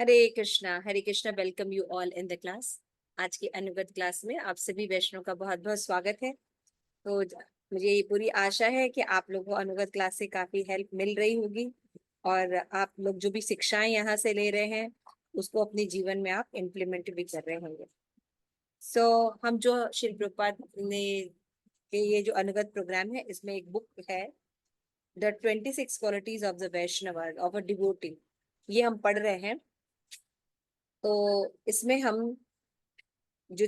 Hare Krishna. Welcome you all in the class. आज की अनुगत क्लास में आप सभी वैष्णव का बहुत बहुत स्वागत है। तो मुझे ये पूरी आशा है कि आप लोगों को अनुगत क्लास से काफी हेल्प मिल रही होगी और आप लोग जो भी शिक्षाएं यहाँ से ले रहे हैं उसको अपने जीवन में आप इम्प्लीमेंट भी कर रहे होंगे। हम जो श्री प्रभुपाद ने के ये जो अनुगत प्रोग्राम है इसमें एक बुक है, the 26 qualities of the Vaishnava of a devotee, ये हम पढ़ रहे हैं। तो इसमें हम जो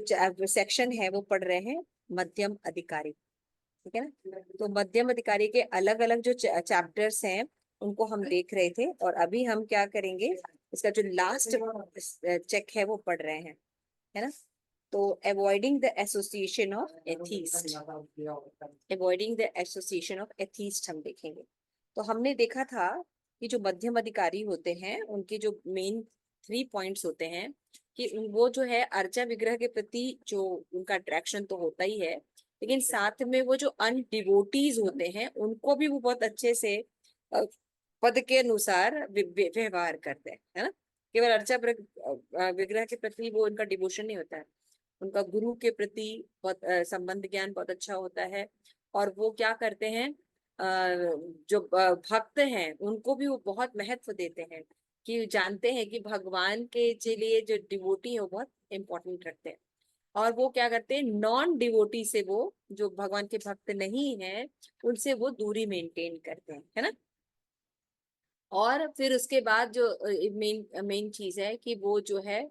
सेक्शन है वो पढ़ रहे हैं मध्यम अधिकारी। ठीक है ना। तो मध्यम अधिकारी के अलग अलग जो चैप्टर्स हैं उनको हम देख रहे थे और अभी हम क्या करेंगे, इसका जो लास्ट चेक है वो पढ़ रहे हैं, है ना। तो avoiding the association of atheist, avoiding the association of atheist हम देखेंगे। तो हमने देखा था कि जो मध्यम अधिकारी होते हैं उनके जो मेन 3 पॉइंट्स होते हैं कि वो जो है अर्चा विग्रह के प्रति जो उनका अट्रैक्शन तो होता ही है, लेकिन साथ में वो जो अनडिवोटीज होते हैं उनको भी वो बहुत अच्छे से पद के अनुसार व्यवहार करते हैं, है ना। केवल अर्चा विग्रह के प्रति वो उनका डिवोशन नहीं होता है, उनका गुरु के प्रति बहुत संबंध ज्ञान बहुत अच्छा होता है। और वो क्या करते हैं, जो भक्त हैं उनको भी वो बहुत महत्व देते हैं कि जानते हैं कि भगवान के लिए जो डिवोटी है वो बहुत इंपॉर्टेंट रखते हैं। और वो क्या करते हैं, नॉन डिवोटी से, वो जो भगवान के भक्त नहीं है उनसे वो दूरी मेंटेन करते हैं, है ना। और फिर उसके बाद जो मेन मेन चीज है कि वो जो है,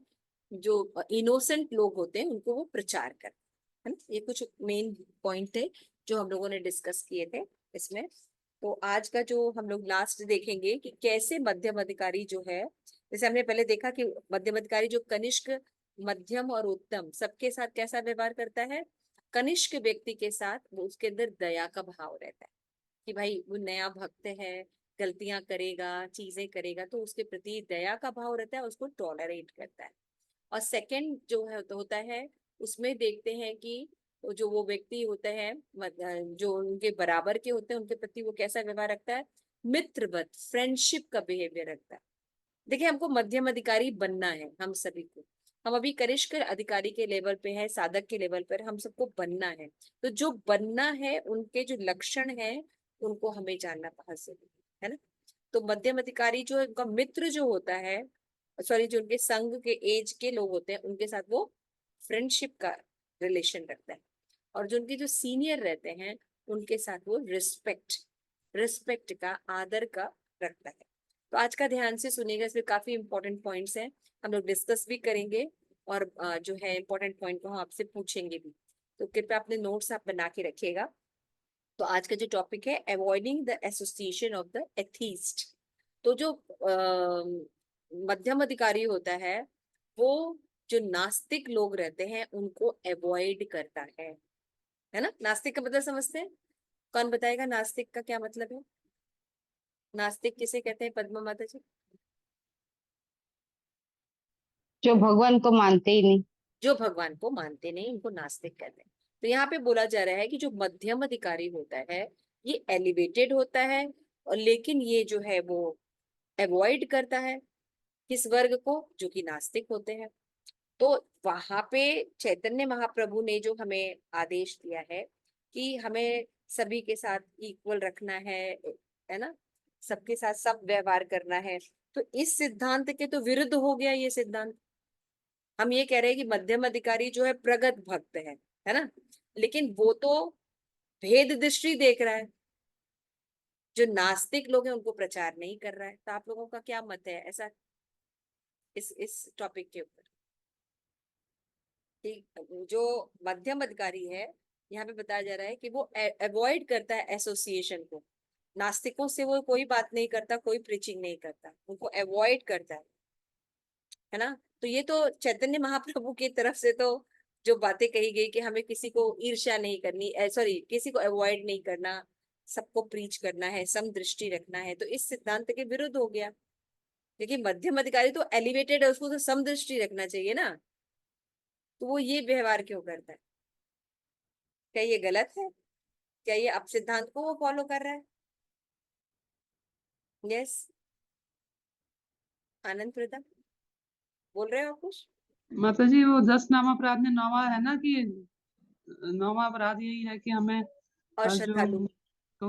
जो इनोसेंट लोग होते हैं उनको वो प्रचार करते हैं, है ना। ये कुछ मेन पॉइंट थे जो हम लोगों ने डिस्कस किए थे इसमें। तो आज का जो हम लोग लास्ट देखेंगे कि कैसे मध्यम अधिकारी जो है, जैसे हमने पहले देखा कि मध्यम अधिकारी जो कनिष्क, मध्यम और उत्तम सबके साथ कैसा व्यवहार करता है। कनिष्क व्यक्ति के साथ वो उसके अंदर दया का भाव रहता है कि भाई वो नया भक्त है, गलतियां करेगा, चीजें करेगा, तो उसके प्रति दया का भाव रहता है, उसको टॉलरेट करता है। और सेकंड जो है तो होता है, उसमें देखते हैं कि जो वो व्यक्ति होता है, जो उनके बराबर के होते हैं उनके प्रति वो कैसा व्यवहार रखता है, मित्रवत फ्रेंडशिप का बिहेवियर रखता है। देखिए, हमको मध्यम अधिकारी बनना है हम सभी को। हम अभी कनिष्ठ अधिकारी के लेवल पे है, साधक के लेवल पर हम सबको बनना है। तो जो बनना है उनके जो लक्षण है उनको हमें जानना बहुत जरूरी है ना। तो मध्यम अधिकारी जो है उनका मित्र जो होता है, सॉरी, जो उनके संघ के एज के लोग होते हैं उनके साथ वो फ्रेंडशिप का रिलेशन रखता है। और जो उनके जो सीनियर रहते हैं उनके साथ वो रिस्पेक्ट, रिस्पेक्ट का, आदर का रखता है। तो आज का ध्यान से सुनिएगा, इसमें काफी इंपॉर्टेंट पॉइंट्स हैं, हम लोग डिस्कस भी करेंगे और जो है इंपॉर्टेंट पॉइंट को हम आपसे पूछेंगे भी। तो कृपया अपने नोट्स आप बना के रखिएगा। तो आज का जो टॉपिक है, avoiding the association of the atheist. तो जो मध्यम अधिकारी होता है वो जो नास्तिक लोग रहते हैं उनको अवॉइड करता है ना। नास्तिक का मतलब समझते हैं? कौन बताएगा नास्तिक का क्या मतलब है? नास्तिक किसे कहते हैं पद्मा माता जी? जो भगवान को मानते ही नहीं। जो भगवान को मानते नहीं उनको नास्तिक कहते हैं। तो यहाँ पे बोला जा रहा है कि जो मध्यम अधिकारी होता है ये एलिवेटेड होता है, और लेकिन ये जो है वो अवॉइड करता है किस वर्ग को, जो कि नास्तिक होते हैं। तो वहां पे चैतन्य महाप्रभु ने जो हमें आदेश दिया है कि हमें सभी के साथ इक्वल रखना है ना, सबके साथ सब व्यवहार करना है। तो इस सिद्धांत के तो विरुद्ध हो गया ये सिद्धांत। हम ये कह रहे हैं कि मध्यम अधिकारी जो है प्रगत भक्त है ना, लेकिन वो तो भेद दृष्टि देख रहा है, जो नास्तिक लोग हैं उनको प्रचार नहीं कर रहा है। तो आप लोगों का क्या मत है ऐसा इस टॉपिक के ऊपर? ठीक, जो मध्यम अधिकारी है, यहाँ पे बताया जा रहा है कि वो अवॉइड करता है एसोसिएशन को। नास्तिकों से वो कोई बात नहीं करता, कोई प्रीचिंग नहीं करता, उनको अवॉइड करता है ना। तो ये तो चैतन्य महाप्रभु की तरफ से तो जो बातें कही गई कि हमें किसी को ईर्ष्या नहीं करनी, सॉरी, किसी को अवॉइड नहीं करना, सबको प्रीच करना है, सम दृष्टि रखना है, तो इस सिद्धांत के विरुद्ध हो गया। क्योंकि मध्यम अधिकारी तो एलिवेटेड है, उसको तो सम दृष्टि रखना चाहिए ना। तो वो ये व्यवहार क्यों करता है? क्या ये गलत है? क्या ये अब सिद्धांत को वो फॉलो कर रहा है? यस, आनंद प्रताप। बोल रहे हो आप कुछ? माता जी वो 10 नाम अपराध में नौवा है ना कि नौवा अपराध यही है कि हमें और जो श्रद्धालु तो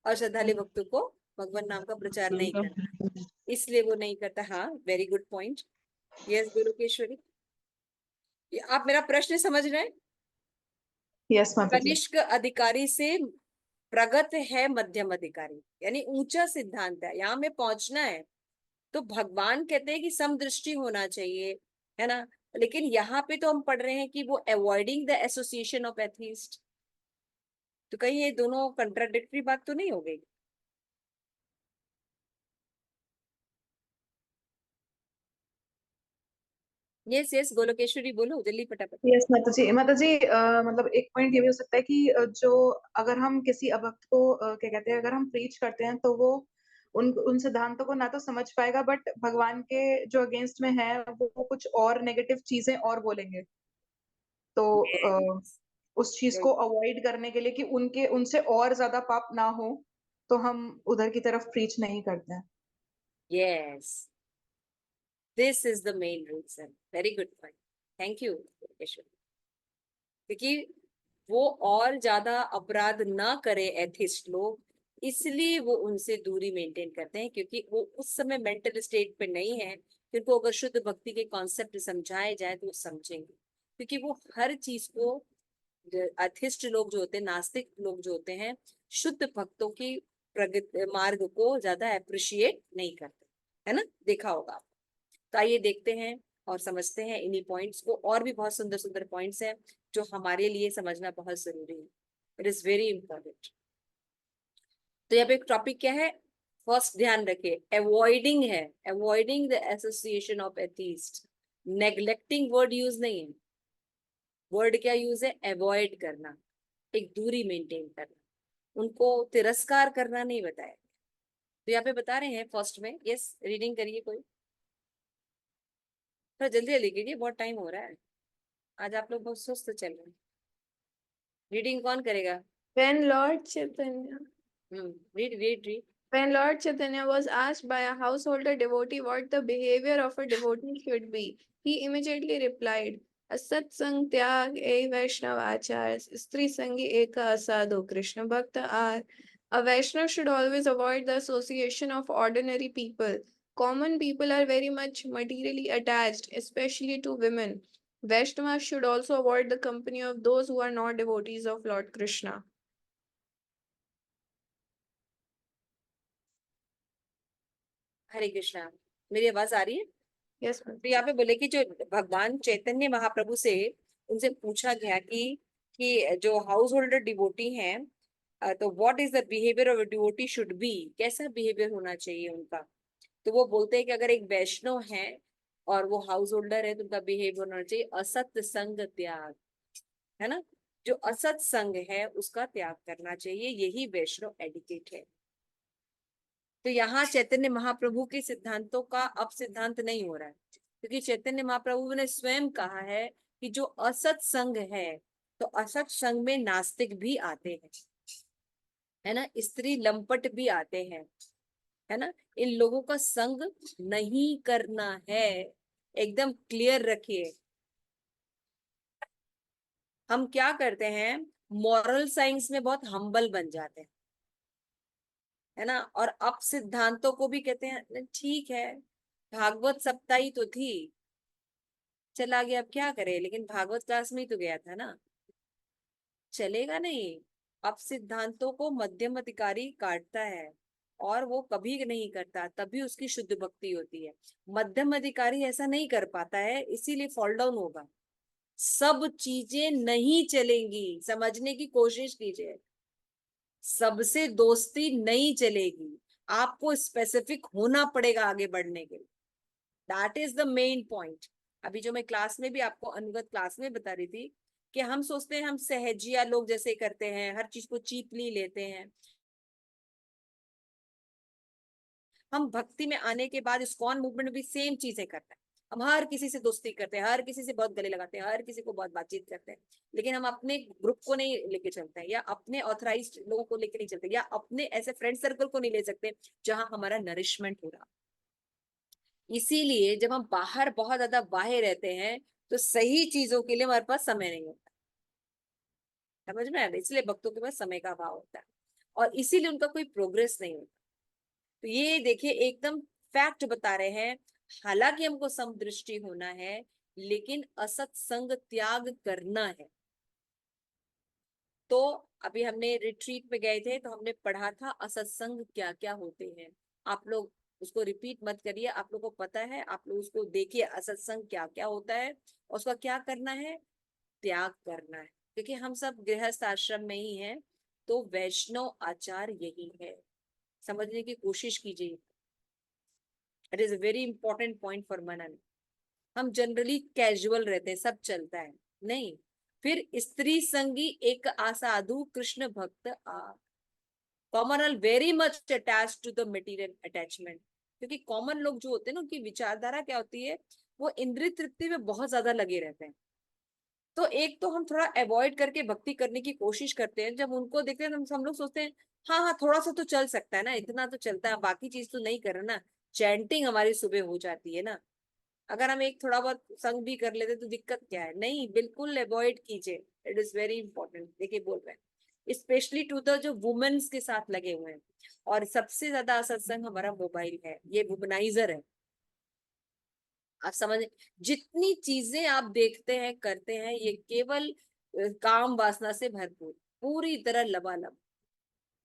और श्रद्धालु भक्तों को भगवान नाम का प्रचार नहीं करना, इसलिए वो नहीं करता। हाँ, वेरी गुड पॉइंट। यस गुरुकेश्वरी, आप मेरा प्रश्न समझ रहे हैं? यस माता जी। कनिष्क अधिकारी से प्रगत है मध्यम अधिकारी, यानी ऊंचा सिद्धांत है, यहाँ में पहुंचना है। तो भगवान कहते हैं कि समदृष्टि होना चाहिए, है ना। लेकिन यहाँ पे तो हम पढ़ रहे हैं कि वो avoiding the association of atheist. तो कहीं ये दोनों कंट्राडिक्टरी बात तो नहीं हो गई? यस यस गोलोकेश्वरी, बोलो जल्दी फटाफट। यस माता जी, माता जी मतलब एक पॉइंट ये भी हो सकता है कि जो अगर हम किसी अभक्त को क्या कहते हैं, अगर हम प्रीच करते हैं तो वो उन सिद्धांतों को ना तो समझ पाएगा, बट भगवान के जो अगेंस्ट में है वो कुछ और नेगेटिव चीजें और बोलेंगे। तो उस चीज को अवॉइड करने के लिए कि उनके उनसे और ज्यादा पाप ना हो, तो हम उधर की तरफ प्रीच नहीं करते हैं। Yes, this is the main reason. Very good point, thank you Golokeshwari. क्योंकि वो और ज्यादा अपराध ना करे एथिस्ट लोग, इसलिए वो उनसे दूरी मेंटेन करते हैं, क्योंकि वो उस समय मेंटल स्टेट पे नहीं है। उनको अगर शुद्ध भक्ति के कॉन्सेप्ट समझाए जाए तो वो समझेंगे, क्योंकि वो हर चीज को, अथिस्ट लोग जो होते हैं, नास्तिक लोग जो होते हैं, शुद्ध भक्तों की प्रगति मार्ग को ज्यादा अप्रिशिएट नहीं करते, है ना, देखा होगा आप। तो आइए देखते हैं और समझते हैं इन्हीं पॉइंट्स को। और भी बहुत सुंदर सुंदर पॉइंट्स हैं जो हमारे लिए समझना बहुत जरूरी है। It is very important. तो यहाँ पे एक टॉपिक क्या है, फर्स्ट ध्यान रखिए, अवॉइडिंग है, avoiding the association of atheist. Neglecting word use नहीं है, वर्ड क्या यूज है, अवॉइड करना, एक दूरी मेंटेन करना, उनको तिरस्कार करना नहीं बताया। तो यहाँ पे बता रहे हैं फर्स्ट में, यस रीडिंग करिए कोई, थोड़ा जल्दी जल्दी कीजिए, बहुत टाइम हो रहा है, आज आप लोग बहुत सुस्त चल रहे हैं। रीडिंग कौन करेगा? When Lord Chaitanya read read read. When Lord Chaitanya was asked by a householder devotee what the behavior of a devotee should be, he immediately replied, Asat Sang Tyag E Vaishnav Achar, Stri Sangi Eka Asado, Krishna Bhakta Ar. A Vaishnav should always avoid the association of ordinary people. Common people are very much materially attached, especially to women. Vaishnavas should also avoid the company of those who are not devotees of Lord Krishna. हरे कृष्णा, मेरी आवाज आ रही है? Yes, तो ma'am. यहाँ पे बोले कि जो भगवान चैतन्य महाप्रभु से उनसे पूछा गया कि जो हाउस होल्डर डिवोटी हैं, तो what is the behaviour of devotee should be, कैसा बिहेवियर होना चाहिए उनका। तो वो बोलते हैं कि अगर एक वैष्णव है और वो हाउस होल्डर है तो उनका बिहेवियर होना चाहिए असत संग त्याग, है ना। जो असत संग है उसका त्याग करना चाहिए, यही वैष्णव एडिकेट है। तो यहाँ चैतन्य महाप्रभु के सिद्धांतों का अब सिद्धांत नहीं हो रहा है, क्योंकि चैतन्य महाप्रभु ने स्वयं कहा है कि जो असत संग है, तो असत संग में नास्तिक भी आते हैं, है ना, स्त्री लंपट भी आते हैं, है ना। इन लोगों का संग नहीं करना है, एकदम क्लियर रखिए। हम क्या करते हैं, मॉरल साइंस में बहुत हम्बल बन जाते हैं, है ना, और अब सिद्धांतों को भी कहते हैं ठीक है, भागवत सप्ताह ही तो थी, चला गया, अब क्या करे, लेकिन भागवत क्लास में ही तो गया था ना, चलेगा नहीं। अब सिद्धांतों को मध्यम अधिकारी काटता है और वो कभी नहीं करता, तभी उसकी शुद्ध भक्ति होती है। मध्यम अधिकारी ऐसा नहीं कर पाता है, इसीलिए फॉल डाउन होगा। सब चीजें नहीं चलेंगी, समझने की कोशिश कीजिए, सबसे दोस्ती नहीं चलेगी, आपको स्पेसिफिक होना पड़ेगा आगे बढ़ने के लिए। That is the main point. अभी जो मैं क्लास में भी आपको अनुगत क्लास में बता रही थी कि हम सोचते हैं हम सहजिया लोग जैसे करते हैं, हर चीज को चीपली लेते हैं। हम भक्ति में आने के बाद इस्कॉन मूवमेंट में भी सेम चीजें करते हैं, हम हर किसी से दोस्ती करते हैं, हर किसी से बहुत गले लगाते हैं, हर किसी को बहुत बातचीत करते हैं, लेकिन हम अपने ग्रुप को नहीं लेके चलते हैं, या अपने ऑथराइज्ड लोगों को लेके नहीं चलते, या अपने ऐसे फ्रेंड सर्कल को नहीं ले सकते जहां हमारा नरिशमेंट हो रहा। इसीलिए जब हम बाहर बहुत ज्यादा बाहर रहते हैं तो सही चीजों के लिए हमारे पास समय नहीं होता। समझ में आ रहा है? इसलिए भक्तों के पास समय का अभाव होता है और इसीलिए उनका कोई प्रोग्रेस नहीं होता। तो ये देखिए एकदम फैक्ट बता रहे हैं। हालांकि हमको समदृष्टि होना है लेकिन असत संग त्याग करना है। तो अभी हमने रिट्रीट में गए थे तो हमने पढ़ा था असत्संग क्या क्या होते हैं। आप लोग उसको रिपीट मत करिए, आप लोग को पता है, आप लोग उसको देखिए असत्संग क्या क्या होता है और उसका क्या करना है, त्याग करना है। क्योंकि हम सब गृहस्थ आश्रम में ही हैं तो वैष्णव आचार यही है, समझने की कोशिश कीजिए। It is a very important point for मनन। हम जनरली कैजुअल रहते हैं, सब चलता है, नहीं। फिर स्त्री संगी एक असाधु कृष्ण भक्त आ, common are very much attach to the material attachment. क्योंकि कॉमन लोग जो होते हैं ना, उनकी विचारधारा क्या होती है, वो इंद्रिय तृप्ति में बहुत ज्यादा लगे रहते हैं। तो एक तो हम थोड़ा अवॉइड करके भक्ति करने की कोशिश करते हैं। जब उनको देखते हैं तो हम लोग सोचते हैं हाँ हाँ थोड़ा सा तो चल सकता है ना, इतना तो चलता है, बाकी चीज तो नहीं कर रहे ना। चैंटिंग हमारी सुबह हो जाती है ना। अगर हम एक थोड़ा बहुत संग भी कर लेते तो दिक्कत क्या है, नहीं, बिल्कुल अवॉइड कीजिए। It is very important. देखिए बोल रहे हैं स्पेशली टू द जो वुमेन्स के साथ लगे हुए हैं। और सबसे ज्यादा सत्संग हमारा मोबाइल है, ये वुमनाइजर है। आप समझ, जितनी चीजें आप देखते हैं करते हैं ये केवल काम वासना से भरपूर, पूरी तरह लबालब,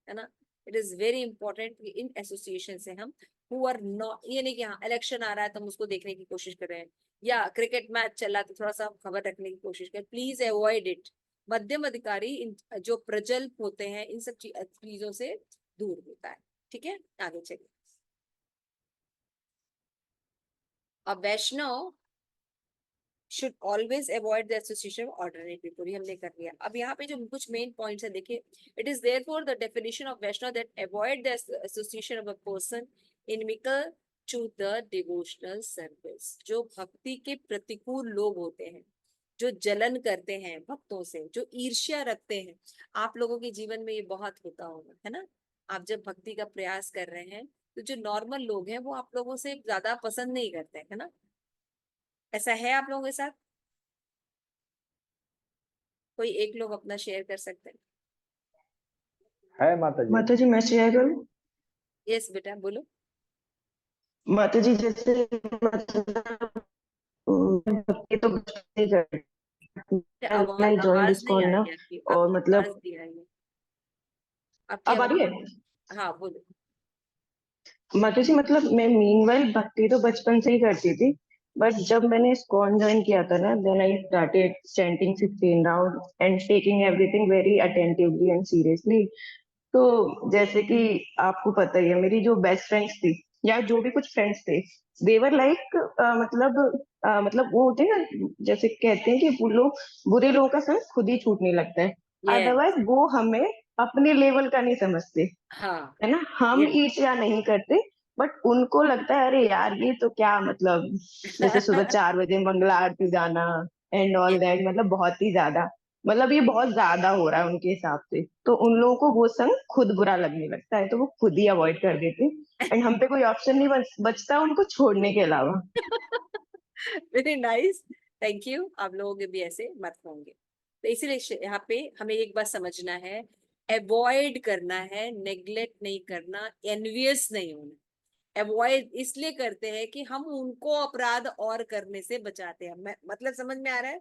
है ना। इट इज वेरी इंपॉर्टेंट कि इन एसोसिएशन से हम हु आर नॉट, ये नहीं कि हाँ इलेक्शन आ रहा है तो हम उसको देखने की कोशिश कर रहे हैं, या क्रिकेट मैच चल रहा है तो थोड़ा सा खबर रखने की कोशिश करें। Please avoid it. मध्यम अधिकारी इन जो प्रजल्प होते हैं इन सब चीजों से दूर होता है। ठीक है, आगे चलिए। अब वैष्णव should always avoid the association of ordinary people, ये हमने कर लिया। अब यहाँ पे जो कुछ मेन पॉइंट्स है देखिए, it is therefore the definition of Vaishnava that avoid the association of a person inimical to the devotional service। जो भक्ति के प्रतिकूल लोग होते हैं, जो जलन करते हैं भक्तों से, जो ईर्ष्या रखते हैं, आप लोगों के जीवन में ये बहुत होता होगा, है ना। आप जब भक्ति का प्रयास कर रहे हैं तो जो नॉर्मल लोग हैं वो आप लोगों से ज्यादा पसंद नहीं करते, है ना। ऐसा है आप लोगों के साथ? कोई एक लोग अपना शेयर कर सकते हैं? है माता जी। माता जी मैं शेयर करूं। यस बेटा बोलो। माता जी जैसे मतलब ये तो बचपन से ही करती थी। आवाज I joined आवाज नहीं आ ISKCON ना, रही आपकी, और आपकी आवाज मतलब नहीं आ रही है, आपकी अब आ रही आवाज। है। हाँ बोलो। माता जी मतलब मैं मीनवाइल भक्ति तो बचपन से ही करती थी, बट जब मैंने ISKCON ज्वाइन किया था ना, then I started chanting 16 round and taking everything very attentively and seriously. तो जैसे कि आपको पता ही है, मेरी जो बेस्ट फ्रेंड्स थी या जो भी कुछ फ्रेंड्स थे, देवर लाइक मतलब वो होते हैं ना, जैसे कहते हैं कि वो लोग, बुरे लोगों का संग खुद ही छूटने लगता है। यस। अदरवाइज वो हमें अपने लेवल का नहीं समझते, हाँ। है ना। हम यस। ईर्ष्या नहीं करते, बट उनको लगता है अरे यार ये तो क्या मतलब, जैसे सुबह 4 बजे मंगला आरती जाना एंड ऑल यस। दैट, मतलब बहुत ही ज्यादा, मतलब ये बहुत ज्यादा हो रहा है उनके हिसाब से। तो उन लोगों को वो संग खुद बुरा लगने लगता है, तो वो खुद ही अवॉइड कर देते हैं एंड हम पे कोई ऑप्शन नहीं बचता उनको छोड़ने के अलावा। Very nice, thank you. आप लोगों के भी ऐसे मत होंगे। तो इसीलिए यहाँ पे हमें एक बात समझना है, अवॉइड करना है, नेग्लेक्ट नहीं करना, एनवियस नहीं होना। अवॉइड इसलिए करते हैं कि हम उनको अपराध और करने से बचाते हैं। मतलब समझ में आ रहा है?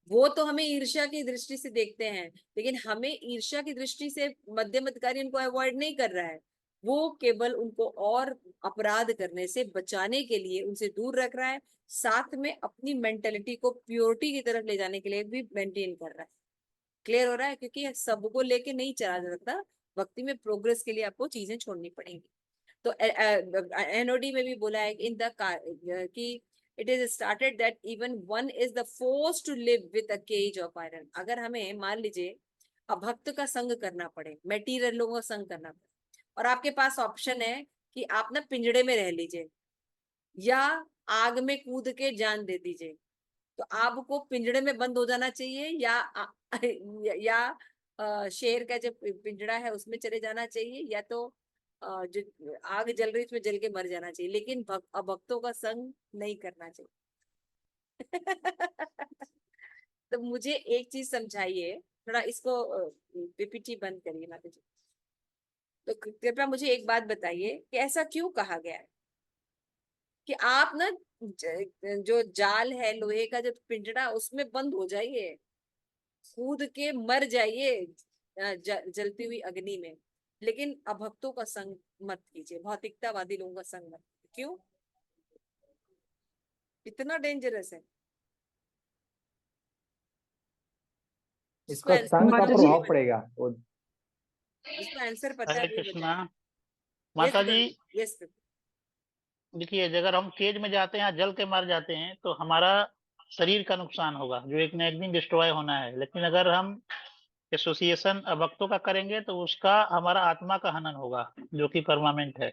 वो तो हमें ईर्ष्या की दृष्टि से देखते हैं, लेकिन हमें ईर्ष्या की दृष्टि से मध्यम अधिकारी उनको अवॉइड नहीं कर रहा है। वो केवल उनको और अपराध करने से बचाने के लिए उनसे दूर रख रहा है, साथ में अपनी मेंटेलिटी को प्योरिटी की तरफ ले जाने के लिए भी मेंटेन कर रहा है। क्लियर हो रहा है? क्योंकि सबको लेके नहीं चला जा सकता, भक्ति में प्रोग्रेस के लिए आपको चीजें छोड़नी पड़ेंगी। तो एनओडी में भी बोला है इन द कि it is started that even one is the force to live with a cage of iron. अगर हमें मान लीजिए अभक्त का संग करना पड़े, मेटीरियल लोगों का संग करना पड़े, और आपके पास ऑप्शन है कि आप ना पिंजड़े में रह लीजिए या आग में कूद के जान दे दीजिए, तो आपको पिंजड़े में बंद हो जाना चाहिए या शेर का जो पिंजड़ा है उसमें चले जाना चाहिए, या तो जो आग जल रही उसमें जल के मर जाना चाहिए, लेकिन अभक्तों का संग नहीं करना चाहिए। तो मुझे एक चीज समझाइए, थोड़ा इसको पीपीटी बंद करिए माता जी। तो कृपया मुझे एक बात बताइए कि ऐसा क्यों कहा गया है कि आप ना जो जाल है लोहे का, जो पिंजड़ा, उसमें बंद हो जाइए, कूद के मर जाइए जलती हुई अग्नि में, लेकिन अभक्तों का संग मत कीजिए, भौतिकतावादी लोगों का संग मत कीजिए। क्यों? इतना डेंजरस है? जिसको इसका आंसर संघ का पता है माता वो जी, भी प्रभाव बताए, पड़ेगा वो। जिसको आंसर पता है हरे वो भी कृष्णा। बताए। यस माता जी, यस। देखिए अगर हम केज में जाते हैं, जल के मर जाते हैं, तो हमारा शरीर का नुकसान होगा जो एक न एक दिन डिस्ट्रॉय होना है। लेकिन अगर हम एसोसिएशन अभक्तों का करेंगे तो उसका हमारा आत्मा का हनन होगा, जो कि परमानेंट है।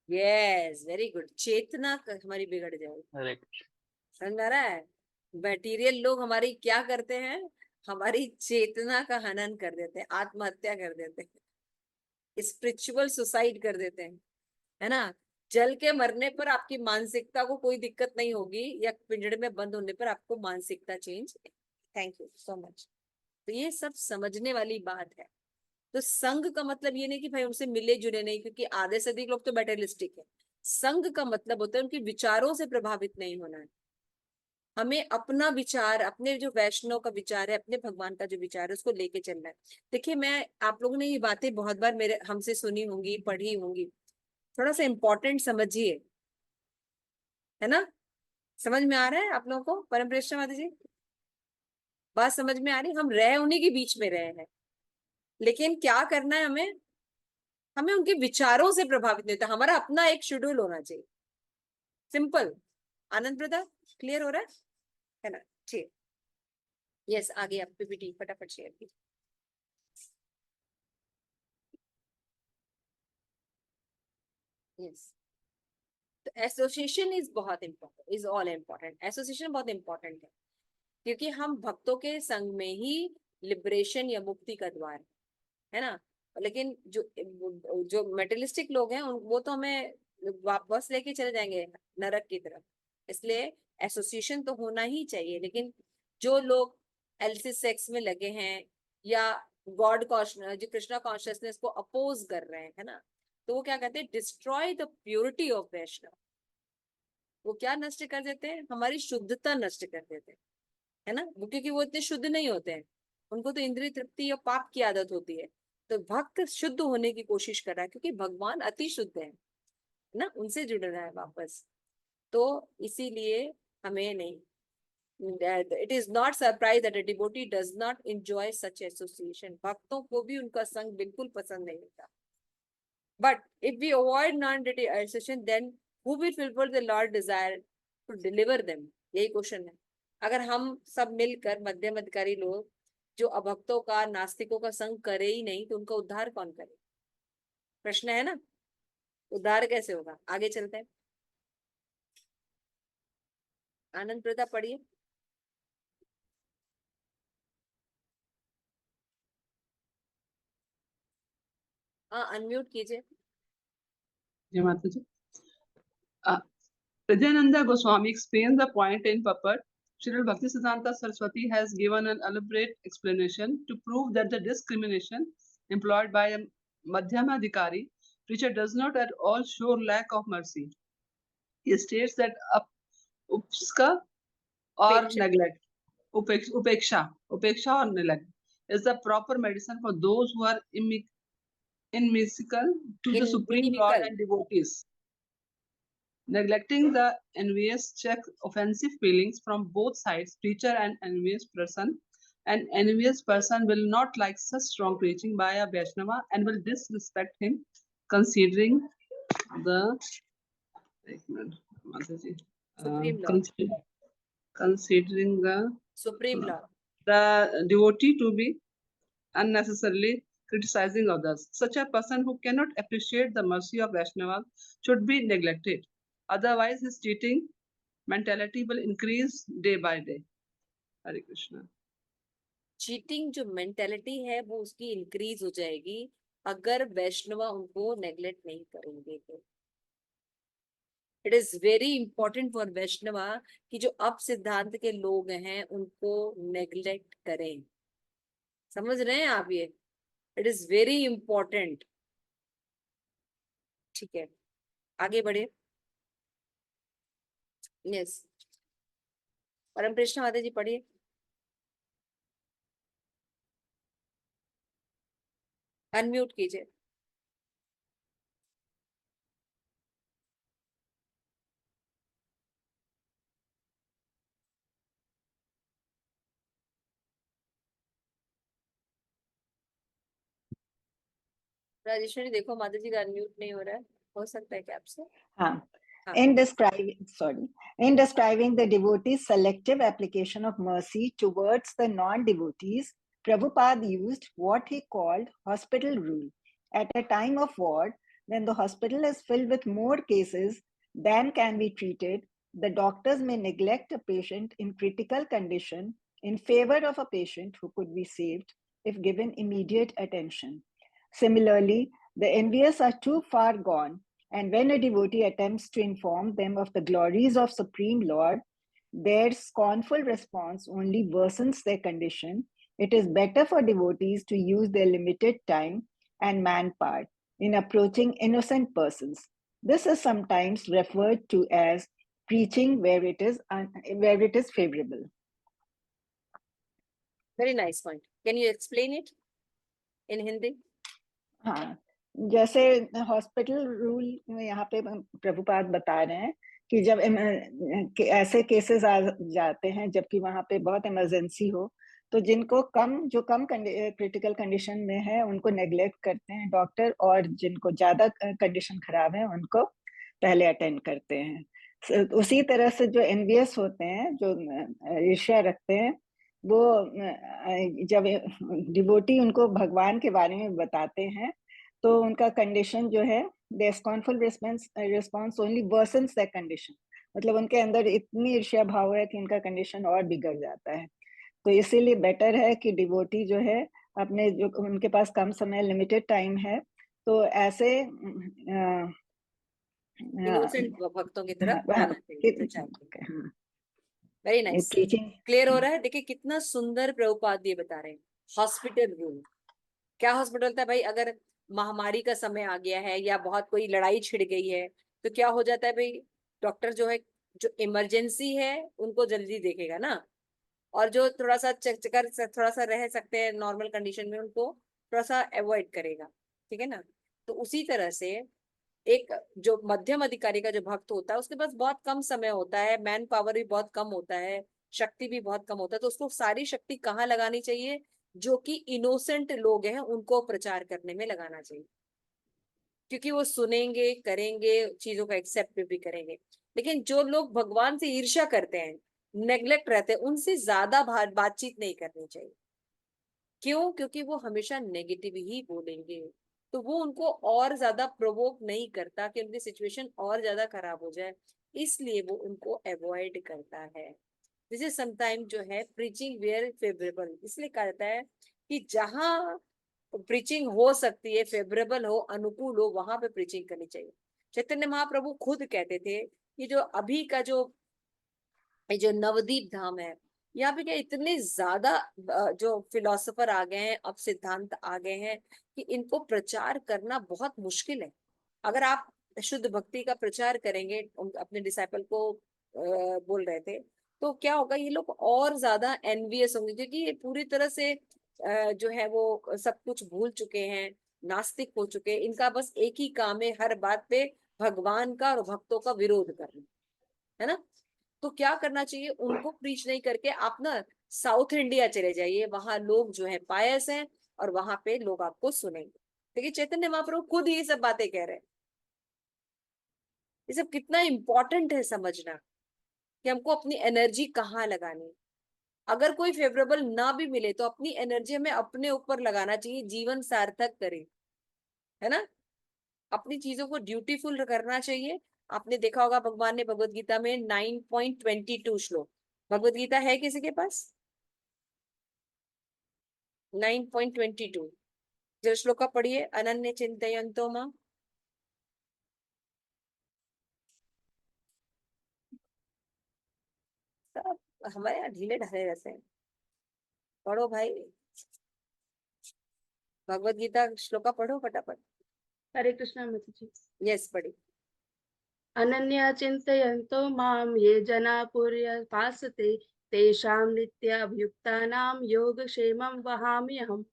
Yes, very good. चेतना हमारी बिगड़ जाएगी। हरे कृष्ण। समझ आ रहा है? मटेरियल लोग हमारी क्या करते हैं, हमारी चेतना का हनन कर देते हैं, आत्महत्या कर देते हैं, स्पिरिचुअल सुसाइड कर देते हैं, है ना। जल के मरने पर आपकी मानसिकता को कोई दिक्कत नहीं होगी, या पिंजड़े में बंद होने पर आपको मानसिकता change. Thank you so much. तो ये सब समझने वाली बात है। तो संघ का मतलब ये नहीं कि भाई उनसे मिले जुले नहीं, क्योंकि आधे से अधिक लोग तो मेटेरियलिस्टिक है। संघ का मतलब होता है उनके विचारों से प्रभावित नहीं होना है। हमें अपना विचार, अपने जो वैष्णव का विचार है, अपने भगवान का जो विचार है, उसको लेके चलना है। देखिए, मैं आप लोगों ने ये बातें बहुत बार मेरे हमसे सुनी होंगी, पढ़ी होंगी। थोड़ा सा इम्पोर्टेंट समझिए, है ना। समझ में आ रहा है आप लोगों को? परम प्रेष्ठा माता जी, बात समझ में आ रही? हम रहे उन्हीं के बीच में रहे हैं, लेकिन क्या करना है हमें? हमें उनके विचारों से प्रभावित नहीं होता, हमारा अपना एक शेड्यूल होना चाहिए। सिंपल। आनंद प्रताप, क्लियर हो रहा है ना? ठीक। यस, आगे आप पीपीटी फटाफट शेयर कीजिए। यस, तो एसोसिएशन इज बहुत important, is all important. Association बहुत इंपॉर्टेंट है, क्योंकि हम भक्तों के संग में ही लिबरेशन या मुक्ति का द्वार है ना। लेकिन जो मेटलिस्टिक लोग हैं वो तो हमें वापस लेके चले जाएंगे नरक की तरफ। इसलिए एसोसिएशन तो होना ही चाहिए। लेकिन जो लोग एलसी सेक्स में लगे हैं, या गॉड कॉन्शियस, जो कृष्णा कॉन्शियसनेस को अपोज कर रहे हैं, है ना, तो वो क्या कहते हैं? डिस्ट्रॉय द प्योरिटी ऑफ वैष्णव। वो क्या नष्ट कर देते हैं? हमारी शुद्धता नष्ट कर देते हैं, है ना। वो क्योंकि वो इतने शुद्ध नहीं होते हैं, उनको तो इंद्रिय तृप्ति या पाप की आदत होती है। तो भक्त शुद्ध होने की कोशिश कर रहा है, क्योंकि भगवान अति शुद्ध है ना, उनसे जुड़ रहा है वापस। तो इसीलिए हमें नहीं, it is not surprise that a devotee does not enjoy such association. भक्तों को भी उनका संग बिल्कुल पसंद नहीं होता। But if we avoid non-devotee association, then who will fulfil the lord desire to deliver them? यही क्वेश्चन है। अगर हम सब मिलकर मध्यम अधिकारी लोग जो अभक्तों का, नास्तिकों का संग करे ही नहीं, तो उनका उद्धार कौन करे? प्रश्न है ना। उद्धार कैसे होगा? आगे चलते हैं। आनंद प्रताप पढ़िए। हाँ, अनम्यूट कीजिए। जय माता जी। Prajananda Goswami explains the point in Papat. Srila Bhaktisiddhanta Saraswati has given an elaborate explanation to prove that the discrimination employed by a Madhyamadhikari preacher does not at all show lack of mercy. He states that upska or उपेक्षा। neglect, upeksha or neglect is the proper medicine for those who are inimical to the Supreme Lord inimical. and devotees. Neglecting the envious check offensive feelings from both sides, preacher and envious person. An envious person will not like such strong preaching by a Vaishnava and will disrespect him, considering the supreme Lord, considering supreme Lord. the devotee to be unnecessarily criticizing others. Such a person who cannot appreciate the mercy of Vaishnava should be neglected. Otherwise, his cheating mentality will increase day by day. Hare Krishna. Cheating जो mentality है वो उसकी increase हो जाएगी, अगर वैष्णवा उनको neglect नहीं करेंगे तो। It is very important for Vaishnava कि जो अब सिद्धांत के लोग हैं उनको नेग्लेक्ट करें। समझ रहे हैं आप ये? It is very important. ठीक है, आगे बढ़े। यस, परम कृष्ण माता जी पढ़िए। अनम्यूट कीजिए। राजेश्वरी देखो माता जी का अनम्यूट नहीं हो रहा है, हो सकता है कि आपसे। हाँ. हाँ, In describing the devotees' selective application of mercy towards the non-devotees, Prabhupada used what he called hospital rule. At a time of war, when the hospital is filled with more cases than can be treated, the doctors may neglect a patient in critical condition in favor of a patient who could be saved if given immediate attention. Similarly, the envious are too far gone, and when a devotee attempts to inform them of the glories of Supreme Lord, their scornful response only worsens their condition. It is better for devotees to use their limited time and manpower in approaching innocent persons. This is sometimes referred to as preaching where it is favorable. very nice point. Can you explain it in Hindi? हाँ, जैसे hospital rule में यहाँ पे प्रभुपाद बता रहे हैं कि जब ऐसे केसेस आ जाते हैं जबकि वहाँ पे बहुत इमरजेंसी हो, तो जिनको जो कम क्रिटिकल कंडीशन में है उनको नेग्लेक्ट करते हैं डॉक्टर, और जिनको ज्यादा कंडीशन खराब है उनको पहले अटेंड करते हैं। उसी तरह से जो एनवियस होते हैं, जो ईर्ष्या रखते हैं, वो जब डिवोटी उनको भगवान के बारे में बताते हैं तो उनका कंडीशन जो है, their scornful response only worsens their condition. मतलब उनके अंदर इतनी ईर्ष्या भाव है कि उनका कंडीशन और बिगड़ जाता है। तो इसीलिए बेटर है कि डिवोटी जो है अपने, जो उनके पास कम समय, लिमिटेड टाइम है, तो ऐसे इनोसेंट भक्तों की तरफ जाना चाहिए, प्रचार करना। वेरी नाइस, टीचिंग क्लियर हो रहा है। देखिए कितना सुंदर प्रभुपाद ये बता रहे हैं। हॉस्पिटल रूल क्या हॉस्पिटल था भाई? अगर महामारी का समय आ गया है या बहुत कोई लड़ाई छिड़ गई है तो क्या हो जाता है भाई? डॉक्टर जो है, जो इमरजेंसी है उनको जल्दी देखेगा ना, और जो थोड़ा सा चक्कर थोड़ा सा रह सकते हैं नॉर्मल कंडीशन में उनको थोड़ा सा अवॉइड करेगा। ठीक है ना? तो उसी तरह से एक जो मध्यम अधिकारी का जो भक्त होता है उसके पास बहुत कम समय होता है, मैन पावर भी बहुत कम होता है, शक्ति भी बहुत कम होता है, तो उसको सारी शक्ति कहाँ लगानी चाहिए? जो कि इनोसेंट लोग हैं उनको प्रचार करने में लगाना चाहिए, क्योंकि वो सुनेंगे, करेंगे, चीजों का एक्सेप्ट भी करेंगे। लेकिन जो लोग भगवान से ईर्ष्या करते हैं, नेग्लेक्ट रहते हैं, उनसे ज्यादा बातचीत नहीं करनी चाहिए। क्यों? क्योंकि वो हमेशा नेगेटिव ही बोलेंगे, तो वो उनको और ज्यादा प्रोवोक नहीं करता कि उनकी सिचुएशन और ज्यादा खराब हो जाए, इसलिए वो उनको अवॉइड करता है। दिस इज समटाइम जो है प्रीचिंग वेयर फेवरेबल, इसलिए कहा जाता है कि जहां प्रीचिंग हो सकती है, फेवरेबल हो, अनुकूल हो, वहां पे प्रीचिंग करनी चाहिए। चैतन्य महाप्रभु खुद कहते थे कि जो अभी का जो नवदीप धाम है, यहाँ पे क्या इतने ज्यादा जो फिलोसोफर आ गए हैं, अब सिद्धांत आ गए हैं कि इनको प्रचार करना बहुत मुश्किल है। अगर आप शुद्ध भक्ति का प्रचार करेंगे, अपने डिसाइपल को बोल रहे थे, तो क्या होगा? ये लोग और ज्यादा एनवियस होंगे, क्योंकि ये पूरी तरह से जो है वो सब कुछ भूल चुके हैं, नास्तिक हो चुके हैं। इनका बस एक ही काम है, हर बात पे भगवान का और भक्तों का विरोध करना, है ना? तो क्या करना चाहिए? उनको प्रीच नहीं करके आप ना साउथ इंडिया चले जाइए, वहां लोग जो है पायस हैं और वहां पे लोग आपको सुनेंगे। देखिए चैतन्य महाप्रभु खुद ये सब बातें कह रहे हैं। ये सब कितना इंपॉर्टेंट है समझना कि हमको अपनी एनर्जी कहाँ लगानी। अगर कोई फेवरेबल ना भी मिले तो अपनी एनर्जी हमें अपने ऊपर लगाना चाहिए, जीवन सार्थक करे, है ना? अपनी चीजों को ड्यूटीफुल करना चाहिए। आपने देखा होगा भगवान ने भगवत गीता में 9.22 श्लोक, भगवत गीता है किसी के पास? 9.22 जो श्लोका पढ़िए, अनन्य चिंतयन्तो मां। सब हमारे यहाँ ढीले ढाले रहते हैं, पढ़ो भाई, भगवत गीता श्लोका पढ़ो फटाफट। हरे कृष्णा माता जी। यस पढ़ी। अनन्या चिन्तयन्तो मां ये जना पर्युपासते तेषां नित्याभियुक्तानां योगक्षेमं वहाम्यहम्।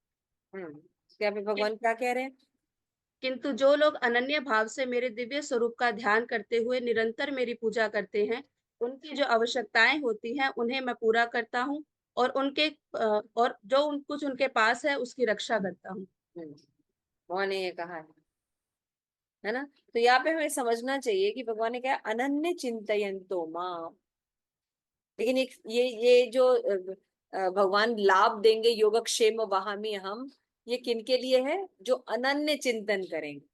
क्या पे भगवान क्या कह रहे हैं? किंतु जो लोग अनन्य भाव से मेरे दिव्य स्वरूप का ध्यान करते हुए निरंतर मेरी पूजा करते हैं, उनकी जो आवश्यकताएं होती हैं उन्हें मैं पूरा करता हूँ और और जो कुछ उनके पास है उसकी रक्षा करता हूँ। भगवान ने ये कहा है ना। तो यहाँ पे हमें समझना चाहिए कि भगवान ने कहा अनन्य चिंतयन्तो मां। लेकिन एक ये जो भगवान लाभ देंगे योगक्षेम वहामी हम, ये किनके लिए है? जो अनन्य चिंतन करेंगे।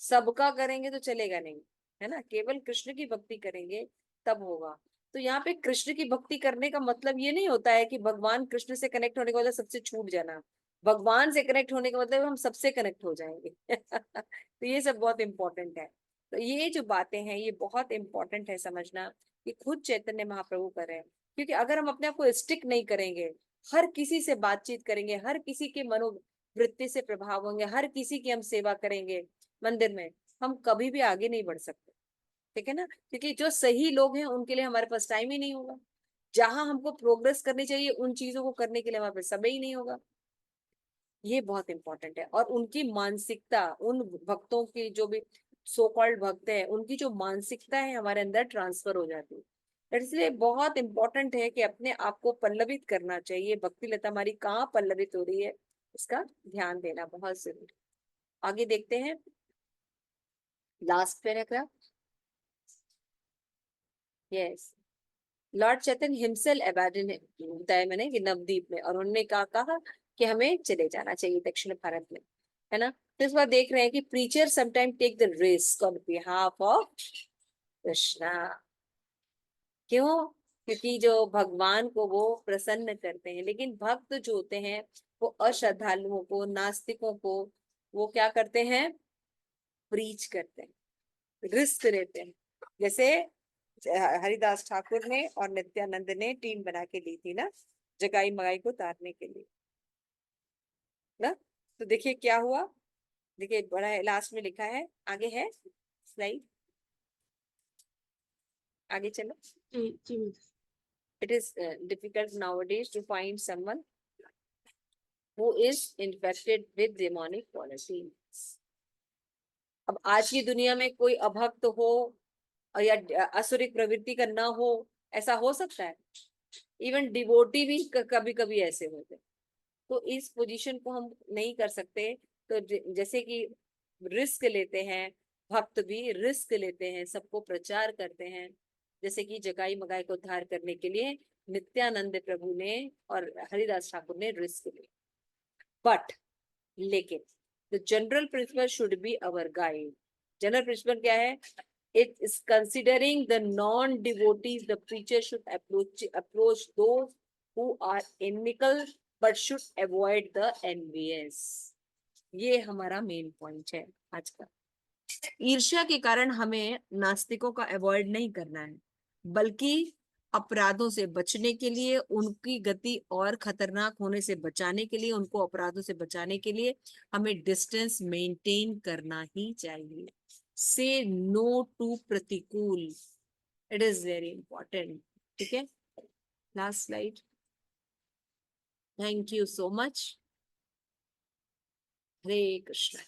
सबका करेंगे तो चलेगा नहीं, है ना, केवल कृष्ण की भक्ति करेंगे तब होगा। तो यहाँ पे कृष्ण की भक्ति करने का मतलब ये नहीं होता है कि भगवान कृष्ण से कनेक्ट होने का मतलब सबसे छूट जाना। भगवान से कनेक्ट होने का मतलब हम सबसे कनेक्ट हो जाएंगे। तो ये सब बहुत इंपॉर्टेंट है। तो ये जो बातें हैं ये बहुत इंपॉर्टेंट है समझना, कि खुद चैतन्य महाप्रभु कर रहे हैं। क्योंकि अगर हम अपने आप को स्टिक नहीं करेंगे, हर किसी से बातचीत करेंगे, हर किसी के मनोवृत्ति से प्रभाव होंगे, हर किसी की हम सेवा करेंगे मंदिर में, हम कभी भी आगे नहीं बढ़ सकते। ठीक है ना, क्योंकि जो सही लोग हैं उनके लिए हमारे पास टाइम ही नहीं होगा। जहां हमको प्रोग्रेस करनी चाहिए उन चीजों को करने के लिए हमारे पास समय ही नहीं होगा। ये बहुत इंपॉर्टेंट है। और उनकी मानसिकता, उन भक्तों की जो भी सो कॉल्ड भक्त है, उनकी जो मानसिकता है हमारे अंदर ट्रांसफर हो जाती है। इसलिए बहुत इंपॉर्टेंट है कि अपने आप को पल्लवित करना चाहिए। भक्ति लता हमारी कहाँ पल्लवित हो रही है, इसका ध्यान देना बहुत जरूरी। आगे देखते हैं लास्ट पैराग्राफ। यस, लॉर्ड चैतन्य हिमसेल्फ अबैंडन, बताया मैंने कि नवद्वीप में, और उन्होंने कहा कि हमें चले जाना चाहिए दक्षिण भारत में, है ना। तो इस बार देख रहे हैं कि preacher sometime take the risk on behalf of Krishna. क्यों? क्योंकि जो भगवान को वो प्रसन्न करते हैं। लेकिन भक्त जो होते हैं वो अश्रद्धालुओं को, नास्तिकों को वो क्या करते हैं? प्रीच करते हैं, रिस्क लेते हैं। जैसे हरिदास ठाकुर ने और नित्यानंद ने टीम बना के ली थी ना, जगाई मगाई को उतारने के लिए ना। तो देखिए क्या हुआ, देखिए बड़ा है, लास्ट में लिखा है, आगे है स्लाइड, आगे चलो। जी जी। It is difficult nowadays to find someone who is infected with demonic qualities. अब आज की दुनिया में कोई अभक्त हो और या असुरिक प्रवृत्ति का ना हो, ऐसा हो सकता है? इवन डिवोटी भी कभी कभी ऐसे होते हैं। तो इस पोजीशन को हम नहीं कर सकते। तो जैसे कि रिस्क लेते हैं, भक्त भी रिस्क लेते हैं, सबको प्रचार करते हैं। जैसे कि जगाई मगाई को उद्धार करने के लिए नित्यानंद प्रभु ने और हरिदास ठाकुर ने रिस्क लिया। बट लेकिन the general principle should be our guide. General principle क्या है? It is considering the non-devotees, the preacher should approach those who are inimical, but should avoid the envious. ये हमारा मेन पॉइंट है आज का। ईर्ष्या के कारण हमें नास्तिकों का अवॉइड नहीं करना है, बल्कि अपराधों से बचने के लिए, उनकी गति और खतरनाक होने से बचाने के लिए, उनको अपराधों से बचाने के लिए हमें डिस्टेंस मेंटेन करना ही चाहिए। से नो टू प्रतिकूल, इट इज वेरी इंपॉर्टेंट। ठीक है, last slide. Thank you so much. Hare Krishna.